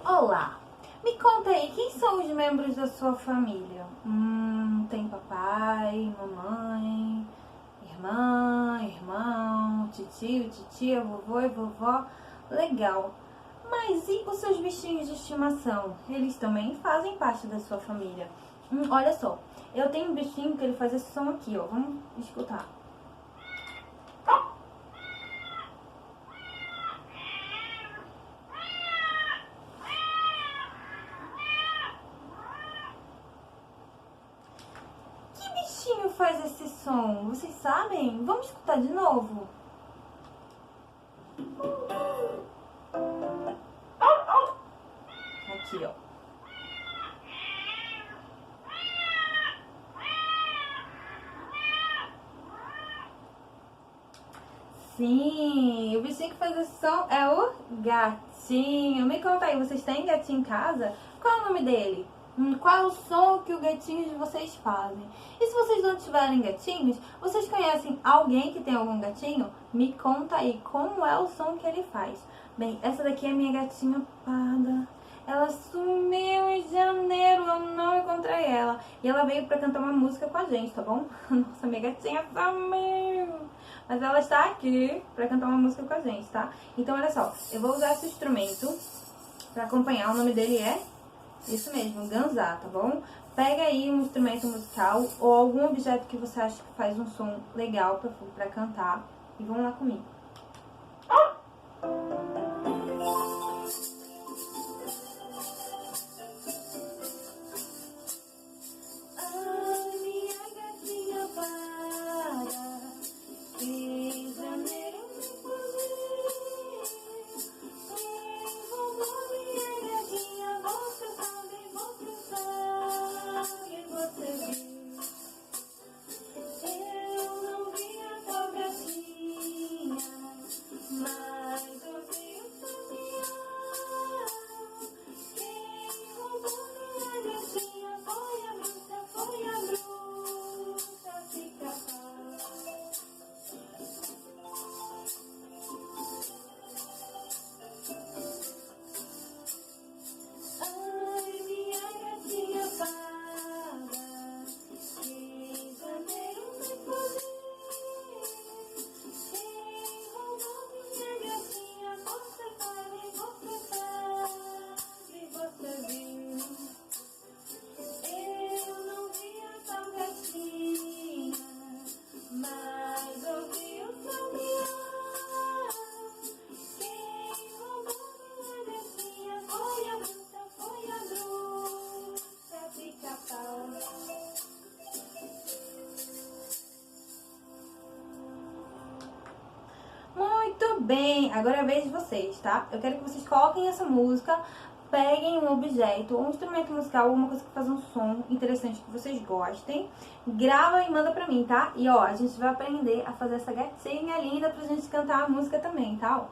Olá, me conta aí, quem são os membros da sua família? Tem papai, mamãe, irmã, irmão, titio, titia, vovô e vovó? Legal. Mas e os seus bichinhos de estimação? Eles também fazem parte da sua família. Olha só, eu tenho um bichinho que ele faz esse som aqui, ó. Vamos escutar. Que bichinho faz esse som? Vocês sabem? Vamos escutar de novo? Aqui, ó. Sim, o bichinho que faz esse som é o gatinho. Me conta aí, vocês têm gatinho em casa? Qual é o nome dele? Qual é o som que o gatinho de vocês fazem? E se vocês não tiverem gatinhos, vocês conhecem alguém que tem algum gatinho? Me conta aí, como é o som que ele faz? Bem, essa daqui é a minha gatinha parda. Ela sumiu em janeiro, eu não encontrei ela. E ela veio pra cantar uma música com a gente, tá bom? Nossa, minha gatinha sumiu. Mas ela está aqui pra cantar uma música com a gente, tá? Então, olha só, eu vou usar esse instrumento pra acompanhar. O nome dele é, isso mesmo, ganzá, tá bom? Pega aí um instrumento musical ou algum objeto que você acha que faz um som legal pra cantar. E vamos lá comigo. Muito bem, agora é a vez de vocês, tá? Eu quero que vocês coloquem essa música, peguem um objeto, um instrumento musical, alguma coisa que faz um som interessante que vocês gostem, grava e manda pra mim, tá? E ó, a gente vai aprender a fazer essa gatinha linda pra gente cantar a música também, tá?